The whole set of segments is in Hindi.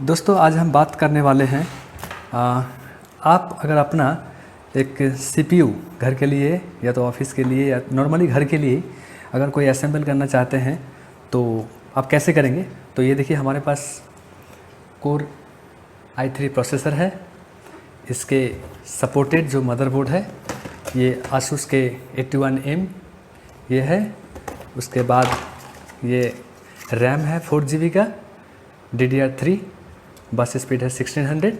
दोस्तों आज हम बात करने वाले हैं आप अगर अपना एक CPU घर के लिए या तो ऑफिस के लिए या नॉर्मली घर के लिए अगर कोई असेंबल करना चाहते हैं तो आप कैसे करेंगे। तो ये देखिए हमारे पास कोर i3 प्रोसेसर है, इसके सपोर्टेड जो मदरबोर्ड है ये आसूस के 81M ये है। उसके बाद ये रैम है 4 GB का, DDR3, बस स्पीड है 1600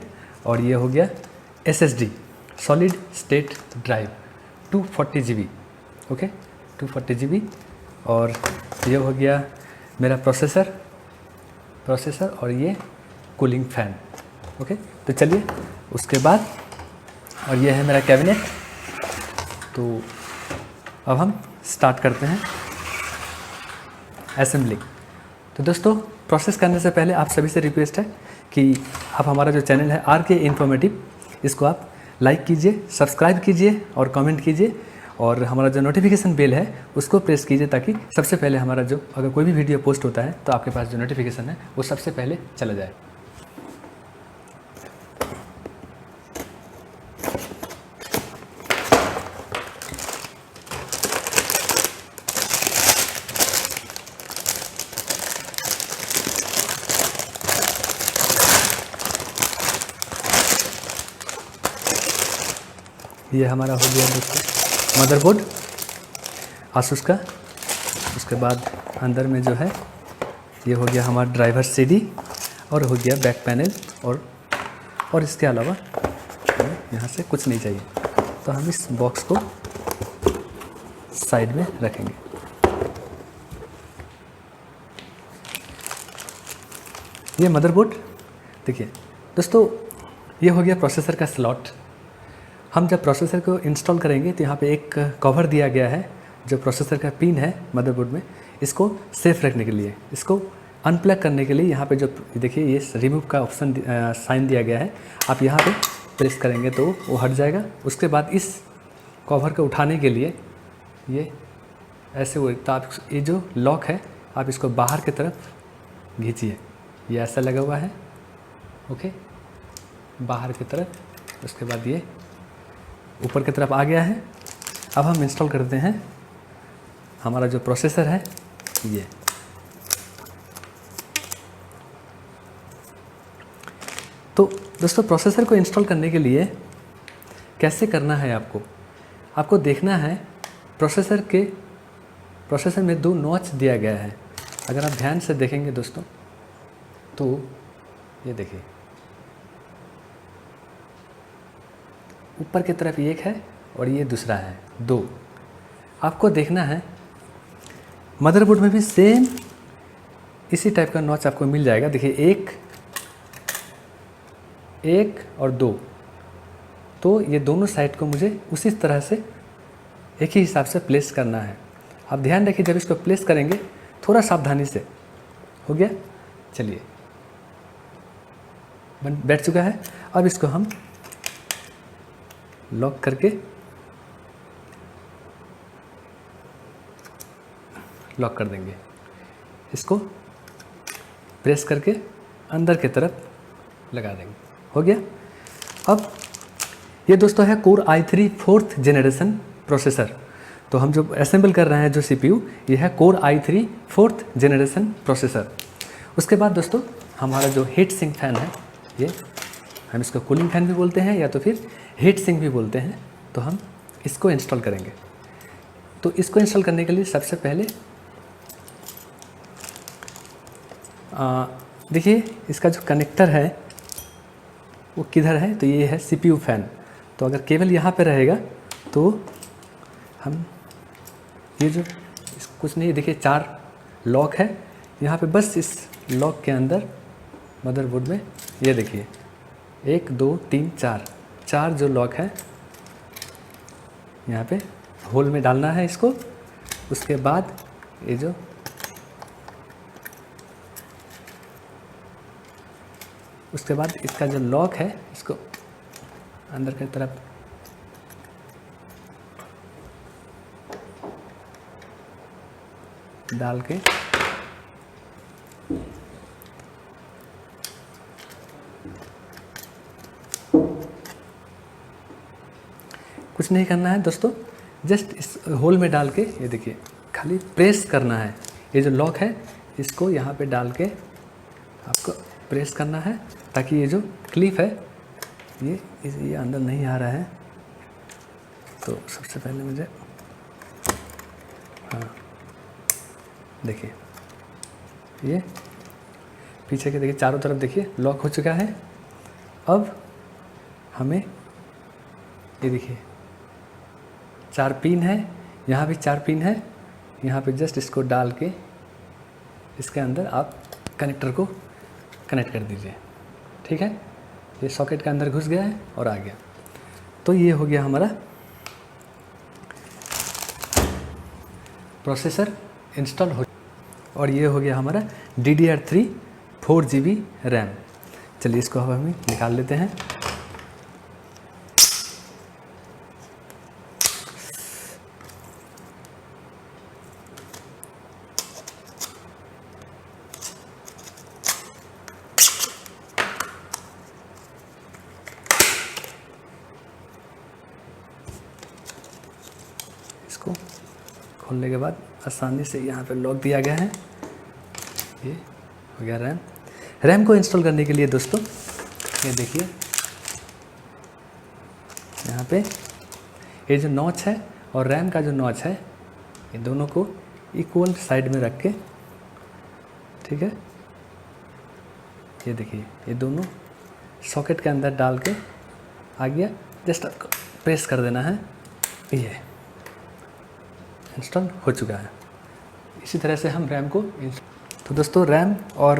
और ये हो गया SSD solid state drive 240 GB, okay 240 GB। और ये हो गया मेरा प्रोसेसर और ये कूलिंग फैन, ओके। तो चलिए उसके बाद और ये है मेरा कैबिनेट। तो अब हम स्टार्ट करते हैं असेंबलिंग। तो दोस्तों प्रोसेस करने से पहले आप सभी से रिक्वेस्ट है कि आप हमारा जो चैनल है RK इन्फॉर्मेटिव, इसको आप लाइक कीजिए, सब्सक्राइब कीजिए और कमेंट कीजिए और हमारा जो नोटिफिकेशन बेल है उसको प्रेस कीजिए ताकि सबसे पहले हमारा जो अगर कोई भी वीडियो पोस्ट होता है तो आपके पास जो नोटिफिकेशन है वो सबसे पहले चला जाए। ये हमारा हो गया दोस्तों मदरबोर्ड आसूस का। उसके बाद अंदर में जो है ये हो गया हमारा ड्राइवर CD और हो गया बैक पैनल और इसके अलावा हमें यहाँ से कुछ नहीं चाहिए। तो हम इस बॉक्स को साइड में रखेंगे। ये मदरबोर्ड देखिए दोस्तों, ये हो गया प्रोसेसर का स्लॉट। हम जब प्रोसेसर को इंस्टॉल करेंगे तो यहाँ पे एक कवर दिया गया है जो प्रोसेसर का पिन है मदरबोर्ड में, इसको सेफ रखने के लिए, इसको अनप्लग करने के लिए यहाँ पे जो देखिए ये रिमूव का ऑप्शन साइन दिया गया है, आप यहाँ पे प्रेस करेंगे तो वो हट जाएगा। उसके बाद इस कवर को उठाने के लिए ये ऐसे हो, तो आप ये जो लॉक है आप इसको बाहर की तरफ खींचिए, ये ऐसा लगा हुआ है, ओके बाहर की तरफ। उसके बाद ये ऊपर की तरफ आ गया है। अब हम इंस्टॉल करते हैं हमारा जो प्रोसेसर है ये। तो दोस्तों प्रोसेसर को इंस्टॉल करने के लिए कैसे करना है आपको देखना है प्रोसेसर में 2 नॉच दिया गया है। अगर आप ध्यान से देखेंगे दोस्तों तो ये देखिए ऊपर की तरफ एक है और ये दूसरा है 2। आपको देखना है मदरबोर्ड में भी सेम इसी टाइप का नॉच आपको मिल जाएगा। देखिए एक और 2, तो ये दोनों साइड को मुझे उसी तरह से एक ही हिसाब से प्लेस करना है। आप ध्यान रखिए जब इसको प्लेस करेंगे थोड़ा सावधानी से। हो गया, चलिए बैठ चुका है। अब इसको हम लॉक करके लॉक कर देंगे, इसको प्रेस करके अंदर की तरफ लगा देंगे। हो गया। अब ये दोस्तों है core i3 4th generation processor. तो हम जो असेंबल कर रहे हैं जो CPU ये है core i3 4th generation processor. उसके बाद दोस्तों हमारा जो हीट सिंक फैन है, ये हम इसको कूलिंग फैन भी बोलते हैं या तो फिर हीट सिंक भी बोलते हैं। तो हम इसको इंस्टॉल करेंगे। तो इसको इंस्टॉल करने के लिए सबसे पहले देखिए इसका जो कनेक्टर है वो किधर है, तो ये है CPU फैन। तो अगर केबल यहाँ पे रहेगा तो हम ये जो कुछ नहीं, देखिए 4 लॉक है यहाँ पे, बस इस लॉक के अंदर मदरबोर्ड में ये देखिए 1 2 3 4 जो लॉक है यहाँ पे होल में डालना है इसको। उसके बाद ये जो उसके बाद इसका जो लॉक है इसको अंदर की तरफ डाल के नहीं करना है दोस्तों, जस्ट इस होल में डाल के ये देखिए खाली प्रेस करना है। ये जो लॉक है इसको यहाँ पे डाल के आपको प्रेस करना है ताकि ये जो क्लिप है ये अंदर नहीं आ रहा है। तो सबसे पहले मुझे हाँ देखिए ये पीछे के देखिए चारों तरफ देखिए लॉक हो चुका है। अब हमें ये देखिए 4 पिन है, यहाँ भी 4 पिन है। यहाँ पे जस्ट इसको डाल के इसके अंदर आप कनेक्टर को कनेक्ट कर दीजिए। ठीक है, ये सॉकेट के अंदर घुस गया है और आ गया। तो ये हो गया हमारा प्रोसेसर इंस्टॉल हो, और ये हो गया हमारा DDR3 4GB रैम। चलिए इसको अब हम निकाल लेते हैं। इसको खोलने के बाद आसानी से यहाँ पे लॉक दिया गया है। ये हो गया रैम। रैम को इंस्टॉल करने के लिए दोस्तों ये देखिए यहाँ पे ये जो नॉच है और रैम का जो नॉच है ये दोनों को इक्वल साइड में रख के, ठीक है, ये देखिए ये दोनों सॉकेट के अंदर डाल के आ गया। जस्ट आपको प्रेस कर देना है, ये इंस्टॉल हो चुका है। इसी तरह से हम रैम को तो दोस्तों रैम और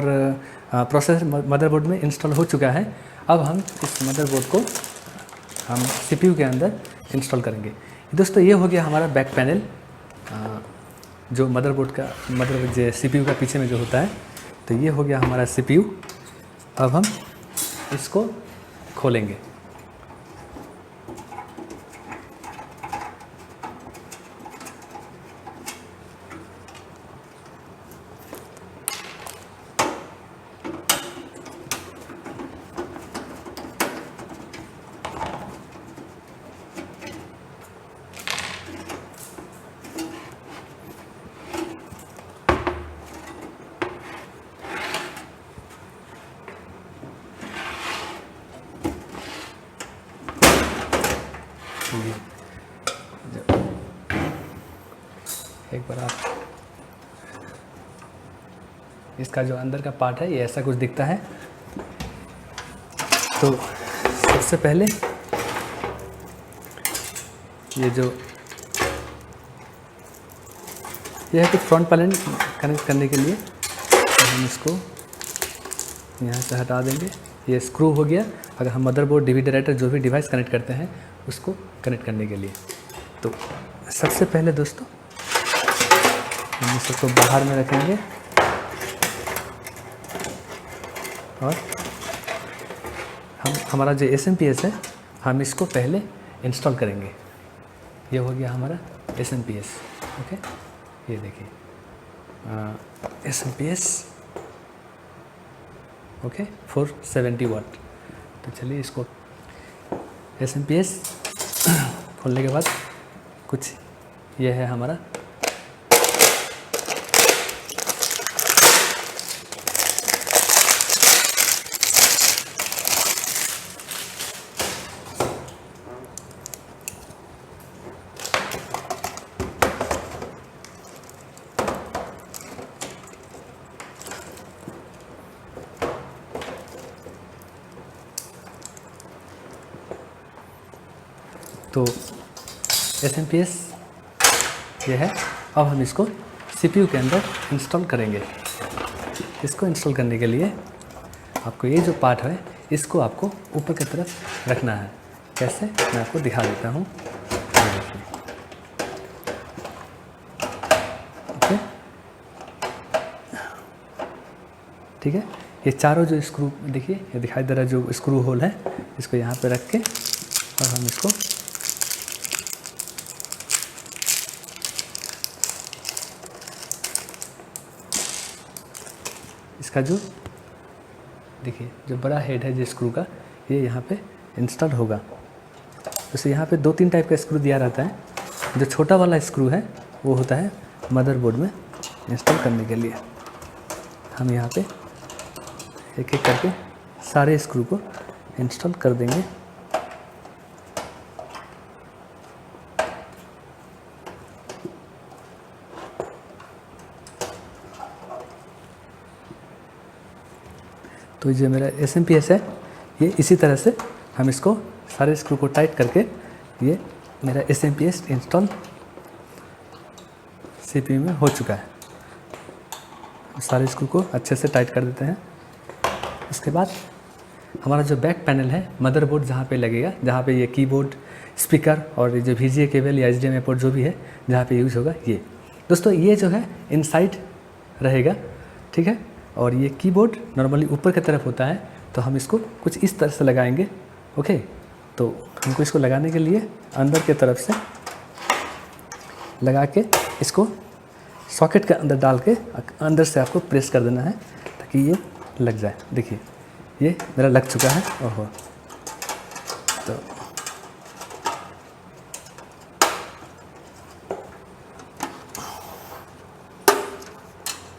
प्रोसेसर मदरबोर्ड में इंस्टॉल हो चुका है। अब हम इस मदरबोर्ड को हम CPU के अंदर इंस्टॉल करेंगे। दोस्तों ये हो गया हमारा बैक पैनल, जो मदरबोर्ड का मतलब जो CPU का पीछे में जो होता है। तो ये हो गया हमारा CPU। अब हम इसको खोलेंगे। एक बार आप इसका जो अंदर का पार्ट है ये ऐसा कुछ दिखता है। तो सबसे पहले ये जो ये है कि फ्रंट पैनल कनेक्ट करने के लिए तो हम इसको यहाँ से हटा देंगे। ये स्क्रू हो गया अगर हम मदरबोर्ड DVD राइटर जो भी डिवाइस कनेक्ट करते हैं उसको कनेक्ट करने के लिए। तो सबसे पहले दोस्तों हम इसको बाहर में रखेंगे और हमारा जो SMPS है हम इसको पहले इंस्टॉल करेंगे। ये हो गया हमारा SMPS। ओके, ये देखिए SMPS ओके 470 वाट। तो चलिए इसको SMPS खोलने के बाद कुछ ये है हमारा तो SMPS ये है। अब हम इसको CPU के अंदर इंस्टॉल करेंगे। इसको इंस्टॉल करने के लिए आपको ये जो पार्ट है इसको आपको ऊपर की तरफ रखना है। कैसे मैं आपको दिखा देता हूँ। ओके, ठीक है। ये चारों जो स्क्रू देखिए ये दिखाई दे रहा है जो स्क्रू होल है, इसको यहाँ पे रख के और हम इसको इसका जो देखिए जो बड़ा हेड है जो स्क्रू का ये यहाँ पे इंस्टॉल होगा। जैसे यहाँ पे 2-3 टाइप का स्क्रू दिया रहता है। जो छोटा वाला स्क्रू है वो होता है मदरबोर्ड में इंस्टॉल करने के लिए। हम यहाँ पे एक एक करके सारे स्क्रू को इंस्टॉल कर देंगे। तो जो मेरा SMPS है ये इसी तरह से हम इसको सारे स्क्रू को टाइट करके ये मेरा SMPS इंस्टॉल CPU में हो चुका है। सारे स्क्रू को अच्छे से टाइट कर देते हैं। उसके बाद हमारा जो बैक पैनल है मदरबोर्ड जहाँ पे लगेगा, जहाँ पे ये कीबोर्ड, स्पीकर और जो VGA केबल या HDMI पोर्ट जो भी है जहाँ पे यूज़ होगा, ये दोस्तों ये जो है इनसाइड रहेगा, ठीक है। और ये कीबोर्ड नॉर्मली ऊपर की तरफ होता है, तो हम इसको कुछ इस तरह से लगाएंगे। ओके, तो हमको इसको लगाने के लिए अंदर के तरफ से लगा के इसको सॉकेट के अंदर डाल के अंदर से आपको प्रेस कर देना है ताकि ये लग जाए। देखिए ये मेरा लग चुका है। ओहो, तो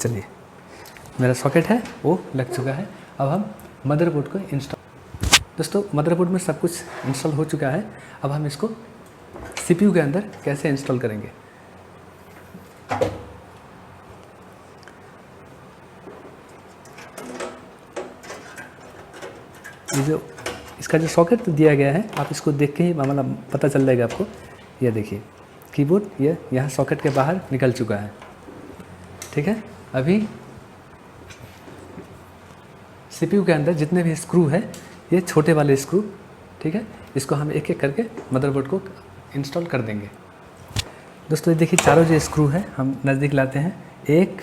चलिए मेरा सॉकेट है वो लग चुका है। अब हम मदरबोर्ड को इंस्टॉल, दोस्तों मदरबोर्ड में सब कुछ इंस्टॉल हो चुका है। अब हम इसको CPU के अंदर कैसे इंस्टॉल करेंगे। ये जो इसका जो सॉकेट दिया गया है आप इसको देख के ही मतलब पता चल जाएगा आपको। ये देखिए कीबोर्ड ये यहाँ सॉकेट के बाहर निकल चुका है, ठीक है। अभी CPU के अंदर जितने भी स्क्रू है ये छोटे वाले स्क्रू, ठीक है, इसको हम एक एक करके मदरबोर्ड को इंस्टॉल कर देंगे। दोस्तों ये देखिए चारों जो स्क्रू है हम नज़दीक लाते हैं। एक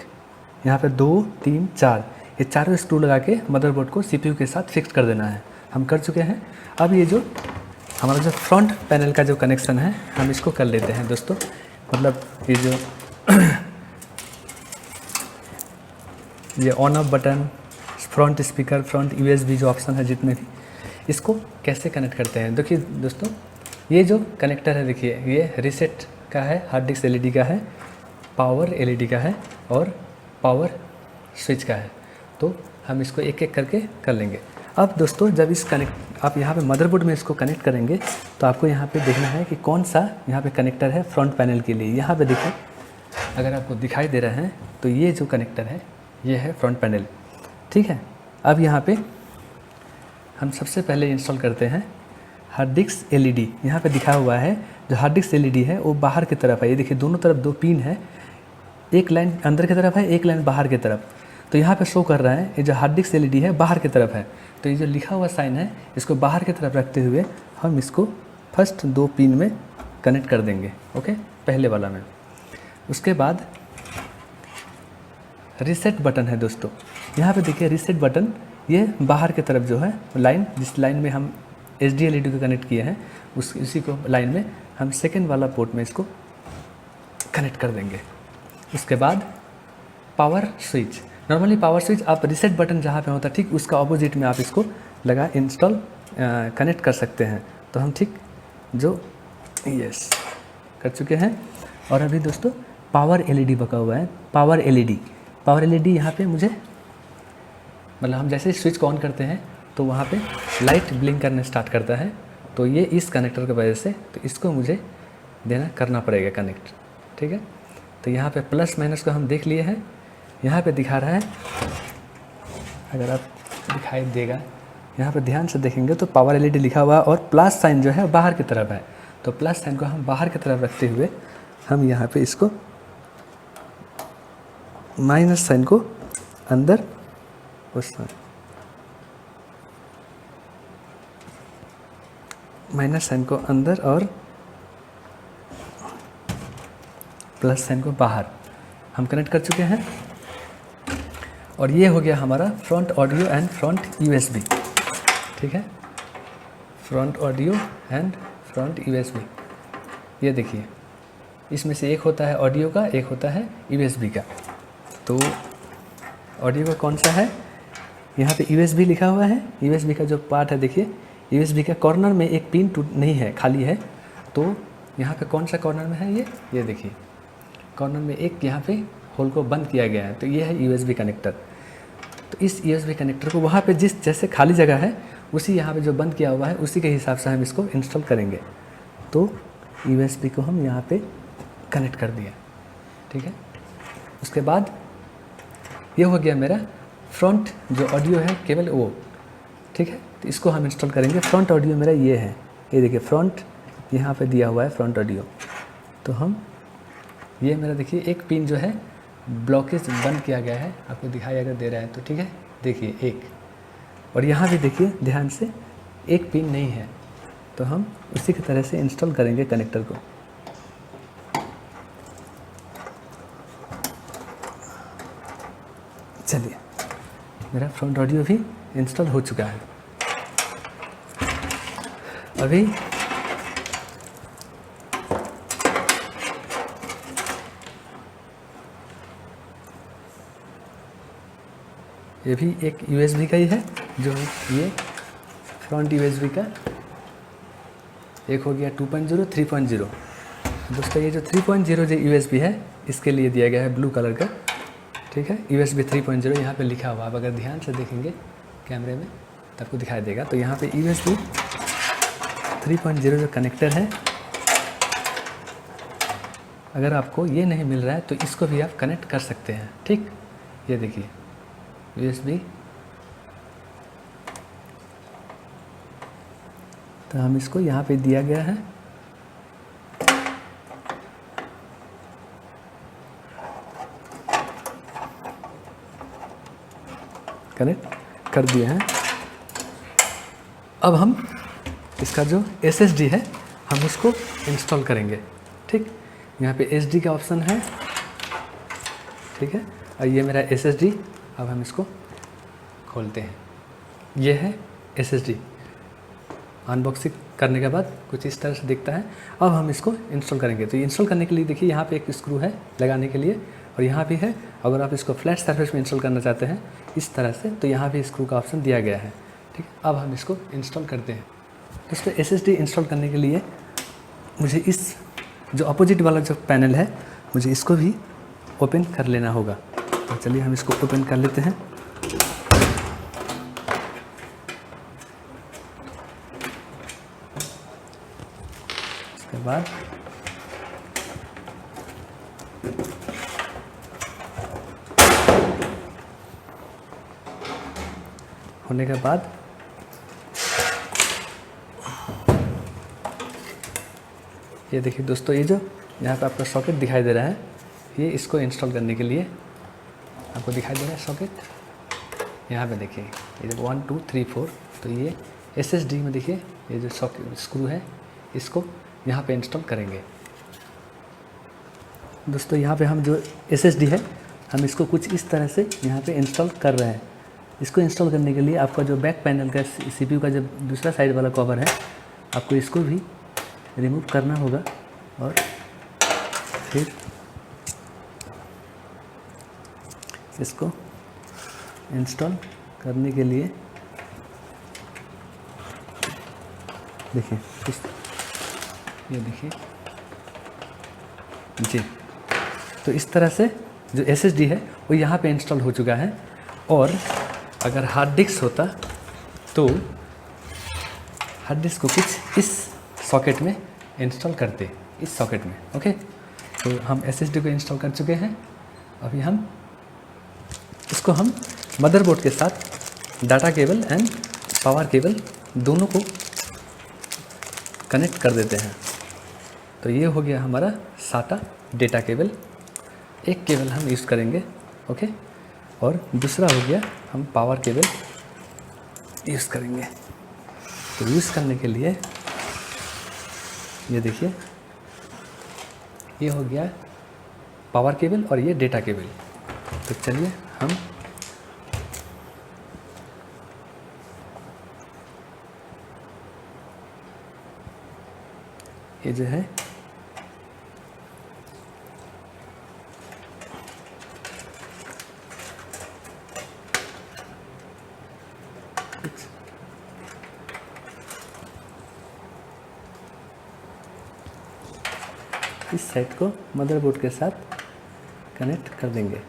यहाँ पे 2, 3, 4 ये चारों स्क्रू लगा के मदरबोर्ड को CPU के साथ फिक्स कर देना है। हम कर चुके हैं। अब ये जो हमारा जो फ्रंट पैनल का जो कनेक्शन है हम इसको कर लेते हैं दोस्तों। मतलब ये जो ये on off button, front speaker, front USB जो ऑप्शन है जितने भी, इसको कैसे कनेक्ट करते हैं। देखिए दोस्तों ये जो कनेक्टर है देखिए ये रीसेट का है, हार्ड डिस्क LED का है, पावर LED का है और पावर स्विच का है। तो हम इसको एक एक करके कर लेंगे। अब दोस्तों जब इस कनेक्ट आप यहाँ पे मदरबोर्ड में इसको कनेक्ट करेंगे तो आपको यहाँ पे देखना है कि कौन सा यहाँ पे कनेक्टर है फ्रंट पैनल के लिए। यहाँ पे देखिए अगर आपको दिखाई दे रहा है तो ये जो कनेक्टर है ये है फ्रंट पैनल, ठीक है। अब यहाँ पे हम सबसे पहले इंस्टॉल करते हैं हार्ड डिस्क LED। यहाँ पे दिखा हुआ है जो हार्ड डिस्क LED है वो बाहर की तरफ है। ये देखिए दोनों तरफ 2 पिन है, एक लाइन अंदर की तरफ है, एक लाइन बाहर की तरफ। तो यहाँ पे शो कर रहा है ये जो हार्ड डिस्क LED है बाहर की तरफ है। तो ये जो लिखा हुआ साइन है इसको बाहर की तरफ रखते हुए हम इसको फर्स्ट 2 पिन में कनेक्ट कर देंगे, ओके, पहले वाला में। उसके बाद रीसेट बटन है दोस्तों। यहाँ पे देखिए रीसेट बटन ये बाहर की तरफ जो है लाइन, जिस लाइन में हम HDMI LED को कनेक्ट किए हैं उसी को लाइन में हम सेकेंड वाला पोर्ट में इसको कनेक्ट कर देंगे। उसके बाद power switch, normally power switch आप रीसेट बटन जहाँ पे होता है ठीक उसका ऑपोजिट में आप इसको लगा इंस्टॉल कनेक्ट कर सकते हैं। तो हम ठीक जो यस कर चुके हैं। और अभी दोस्तों पावर LED बका हुआ है। पावर LED यहाँ पे मुझे मतलब हम जैसे स्विच को ऑन करते हैं तो वहाँ पे लाइट ब्लिंक करने स्टार्ट करता है। तो ये इस कनेक्टर की वजह से तो इसको मुझे करना पड़ेगा कनेक्ट, ठीक है। तो यहाँ पे प्लस माइनस को हम देख लिए हैं। यहाँ पे दिखा रहा है, अगर आप दिखाई देगा यहाँ पे ध्यान से देखेंगे तो पावर LED लिखा हुआ और प्लस साइन जो है बाहर की तरफ है। तो प्लस साइन को हम बाहर की तरफ रखते हुए हम यहाँ पे इसको माइनस साइन को अंदर माइनस साइन को अंदर और प्लस साइन को बाहर हम कनेक्ट कर चुके हैं। और ये हो गया हमारा front audio and front USB, ठीक है। Front audio and front USB ये देखिए इसमें से एक होता है ऑडियो का, एक होता है USB का। तो ऑडियो का कौन सा है, यहाँ पे USB लिखा हुआ है। USB का जो पार्ट है देखिए USB का कॉर्नर में एक पिन नहीं है, खाली है। तो यहाँ पे कौन सा कॉर्नर में है ये देखिए, कॉर्नर में एक यहाँ पे होल को बंद किया गया है। तो ये है USB कनेक्टर। तो इस USB कनेक्टर को वहाँ पे जिस जैसे खाली जगह है उसी यहाँ पे जो बंद किया हुआ है उसी के हिसाब से हम इसको इंस्टॉल करेंगे। तो USB को हम यहाँ पे कनेक्ट कर दिया, ठीक है। उसके बाद ये हो गया मेरा फ्रंट जो ऑडियो है केवल वो, ठीक है। तो इसको हम इंस्टॉल करेंगे। फ्रंट ऑडियो मेरा ये है, ये देखिए फ्रंट यहाँ पे दिया हुआ है फ्रंट ऑडियो। तो हम ये मेरा देखिए एक पिन जो है ब्लॉकेज बंद किया गया है, आपको दिखाई अगर दे रहा है तो, ठीक है। देखिए एक, और यहाँ भी देखिए ध्यान से एक पिन नहीं है। तो हम उसी की तरह से इंस्टॉल करेंगे कनेक्टर को। चलिए, मेरा फ्रंट ऑडियो भी इंस्टॉल हो चुका है। अभी ये भी एक USB का ही है, जो ये फ्रंट USB का एक हो गया 2.0 3.0। दोस्तों ये जो 3.0 जो USB है इसके लिए दिया गया है ब्लू कलर का, ठीक है। USB 3.0 यहाँ पे लिखा हुआ, आप अगर ध्यान से देखेंगे कैमरे में तो आपको दिखाई देगा। तो यहाँ पे USB 3.0 जो कनेक्टर है, अगर आपको ये नहीं मिल रहा है तो इसको भी आप कनेक्ट कर सकते हैं, ठीक। ये देखिए USB, तो हम इसको यहाँ पे दिया गया है। कनेक्ट कर दिए हैं। अब हम इसका जो SSD है हम उसको इंस्टॉल करेंगे, ठीक। यहाँ पे SD का ऑप्शन है, ठीक है। और ये मेरा SSD, अब हम इसको खोलते हैं। ये है SSD। अनबॉक्सिंग करने के बाद कुछ इस तरह से दिखता है। अब हम इसको इंस्टॉल करेंगे। तो इंस्टॉल करने के लिए देखिए यहाँ पे एक स्क्रू है लगाने के लिए, और यहाँ भी है। अगर आप इसको फ्लैट सरफेस में इंस्टॉल करना चाहते हैं इस तरह से, तो यहाँ भी स्क्रू का ऑप्शन दिया गया है, ठीक। अब हम इसको इंस्टॉल करते हैं। दोस्तों SSD इंस्टॉल करने के लिए मुझे इस जो अपोजिट वाला जो पैनल है, मुझे इसको भी ओपन कर लेना होगा। तो चलिए हम इसको ओपन कर लेते हैं। उसके बाद होने के बाद ये देखिए दोस्तों, ये जो यहाँ पे आपका सॉकेट दिखाई दे रहा है, ये इसको इंस्टॉल करने के लिए आपको दिखाई दे रहा है सॉकेट। यहाँ पे देखिए ये जो 1 2 3 4, तो ये SSD में देखिए ये जो सॉकेट स्क्रू है इसको यहाँ पे इंस्टॉल करेंगे। दोस्तों यहाँ पे हम जो SSD है हम इसको कुछ इस तरह से यहाँ पे इंस्टॉल कर रहे हैं। इसको इंस्टॉल करने के लिए आपका जो बैक पैनल का CPU का जो दूसरा साइड वाला कवर है, आपको इसको भी रिमूव करना होगा। और फिर इसको इंस्टॉल करने के लिए देखिए ये देखिए जी। तो इस तरह से जो SSD है वो यहाँ पे इंस्टॉल हो चुका है। और अगर हार्ड डिस्क होता तो हार्ड डिस्क को कुछ इस सॉकेट में इंस्टॉल करते, इस सॉकेट में, ओके। तो हम SSD को इंस्टॉल कर चुके हैं। अभी हम इसको हम मदरबोर्ड के साथ data cable and power cable दोनों को कनेक्ट कर देते हैं। तो ये हो गया हमारा SATA डेटा केबल। एक केबल हम यूज़ करेंगे, ओके, और दूसरा हो गया हम पावर केबल यूज़ करेंगे। तो यूज़ करने के लिए ये देखिए ये हो गया पावर केबल और ये डेटा केबल। तो चलिए हम ये जो है इस साइड को मदरबोर्ड के साथ कनेक्ट कर देंगे।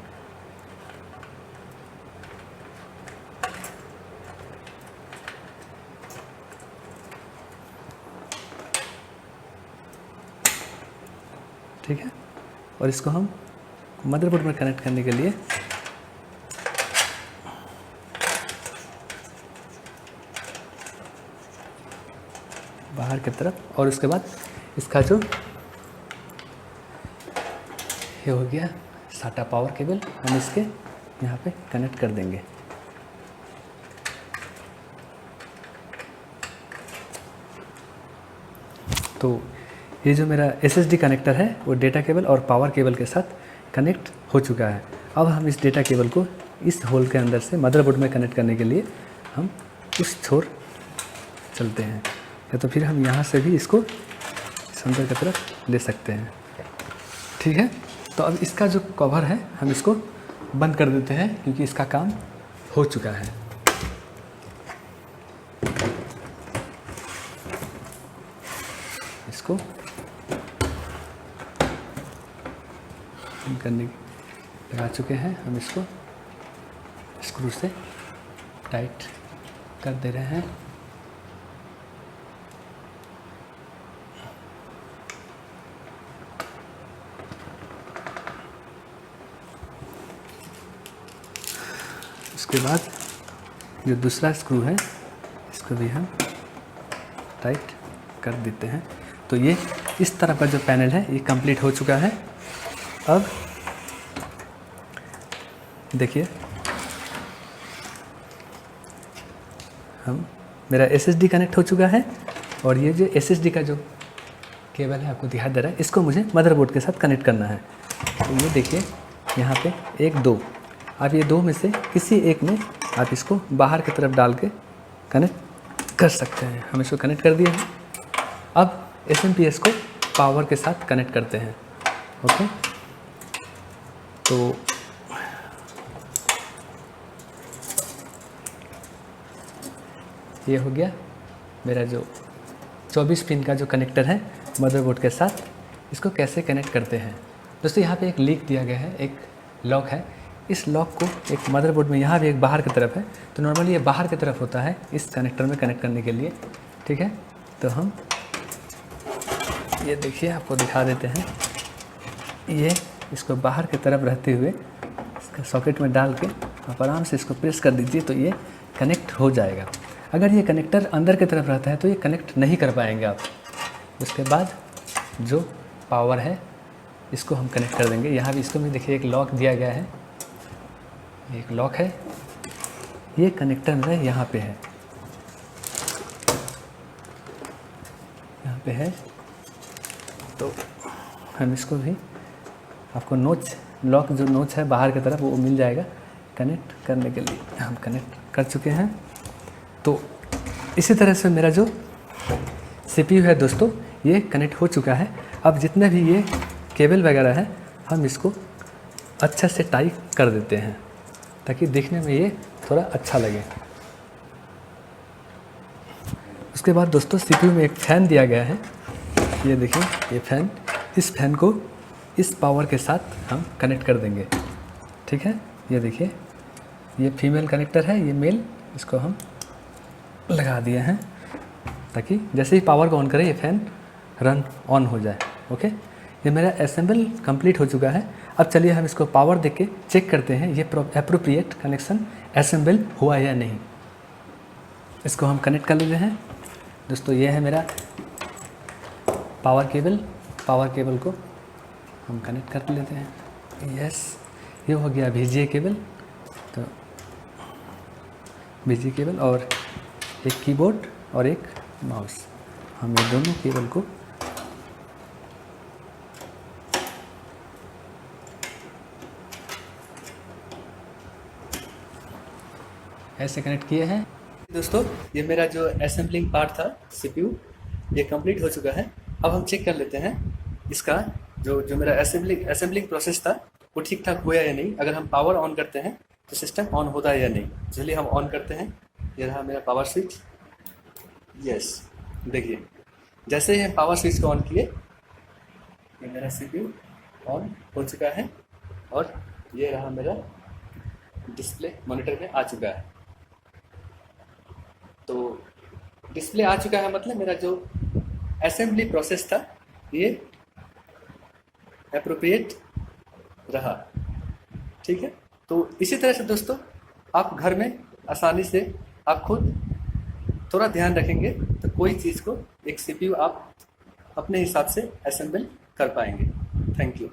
ठीक है, और इसको हम मदरबोर्ड में कनेक्ट करने के लिए बाहर की तरफ, और उसके बाद इसका जो ये हो गया साटा पावर केबल, हम इसके यहाँ पे कनेक्ट कर देंगे। तो ये जो मेरा SSD कनेक्टर है वो डेटा केबल और पावर केबल के साथ कनेक्ट हो चुका है। अब हम इस डेटा केबल को इस होल के अंदर से मदरबोर्ड में कनेक्ट करने के लिए हम उस छोर चलते हैं, या तो फिर हम यहाँ से भी इसको अंदर की तरफ ले सकते हैं। ठीक है, तो अब इसका जो कवर है हम इसको बंद कर देते हैं क्योंकि इसका काम हो चुका है। इसको करने लगा चुके हैं, हम इसको स्क्रू से टाइट कर दे रहे हैं। उसके बाद जो दूसरा स्क्रू है इसको भी हम टाइट कर देते हैं। तो ये इस तरह का जो पैनल है ये कंप्लीट हो चुका है। अब देखिए मेरा SSD कनेक्ट हो चुका है, और ये जो SSD का जो केबल है आपको दिखाई दे रहा है, इसको मुझे मदरबोर्ड के साथ कनेक्ट करना है। तो ये देखिए यहाँ पे 1 2, आप ये 2 में से किसी एक में आप इसको बाहर की तरफ डाल के कनेक्ट कर सकते हैं। हम इसको कनेक्ट कर दिए हैं। अब SMPS को पावर के साथ कनेक्ट करते हैं। ओके, तो ये हो गया मेरा जो 24 पिन का जो कनेक्टर है मदरबोर्ड के साथ। इसको कैसे कनेक्ट करते हैं दोस्तों, यहाँ पे एक लीक दिया गया है, एक लॉक है। इस लॉक को एक मदरबोर्ड में यहाँ भी एक बाहर की तरफ है, तो नॉर्मली ये बाहर की तरफ होता है इस कनेक्टर में कनेक्ट करने के लिए। ठीक है, तो हम ये देखिए आपको दिखा देते हैं। ये इसको बाहर की तरफ रहते हुए इसका सॉकेट में डाल के आप आराम से इसको प्रेस कर दीजिए तो ये कनेक्ट हो जाएगा। अगर ये कनेक्टर अंदर की तरफ रहता है तो ये कनेक्ट नहीं कर पाएंगे आप। उसके बाद जो पावर है इसको हम कनेक्ट कर देंगे। यहाँ भी इसको भी देखिए एक लॉक दिया गया है, एक लॉक है। ये कनेक्टर मेरा यहाँ पे है, यहाँ पे है। तो हम इसको भी आपको नोच, लॉक जो नोच है बाहर की तरफ वो मिल जाएगा कनेक्ट करने के लिए। हम कनेक्ट कर चुके हैं। तो इसी तरह से मेरा जो CPU है दोस्तों ये कनेक्ट हो चुका है। अब जितने भी ये केबल वगैरह है हम इसको अच्छा से टाइट कर देते हैं ताकि देखने में ये थोड़ा अच्छा लगे। उसके बाद दोस्तों CPU में एक फ़ैन दिया गया है, ये देखिए ये फ़ैन। इस फैन को इस पावर के साथ हम कनेक्ट कर देंगे। ठीक है, ये देखिए ये फीमेल कनेक्टर है, ये मेल। इसको हम लगा दिए हैं ताकि जैसे ही पावर को ऑन करें ये फ़ैन रन ऑन हो जाए। ओके, ये मेरा असेंबल कंप्लीट हो चुका है। अब चलिए हम इसको पावर देके के चेक करते हैं ये एप्रोप्रिएट कनेक्शन असेंबल हुआ या नहीं। इसको हम कनेक्ट कर लेते हैं दोस्तों। ये है मेरा पावर केबल। पावर केबल को हम कनेक्ट कर लेते हैं। यस, ये हो गया VGA केबल। तो VGA केबल और एक कीबोर्ड और एक माउस, हम ये दोनों केबल को ऐसे कनेक्ट किए हैं। दोस्तों ये मेरा जो असेंबलिंग पार्ट था CPU ये कंप्लीट हो चुका है। अब हम चेक कर लेते हैं इसका जो मेरा असेंबलिंग प्रोसेस था वो ठीक ठाक हुआ या नहीं। अगर हम पावर ऑन करते हैं तो सिस्टम ऑन होता है या नहीं। चलिए हम ऑन करते हैं। ये रहा मेरा पावर स्विच। यस, देखिए जैसे ही हम पावर स्विच को ऑन किए मेरा CPU ऑन हो चुका है और ये रहा मेरा डिस्प्ले मॉनिटर में आ चुका है। तो डिस्प्ले आ चुका है मतलब मेरा जो असेंबली प्रोसेस था ये अप्रोप्रिएट रहा। ठीक है, तो इसी तरह से दोस्तों आप घर में आसानी से आप खुद थोड़ा ध्यान रखेंगे तो कोई चीज़ को एक CPU आप अपने हिसाब से असेंबल कर पाएंगे। Thank you.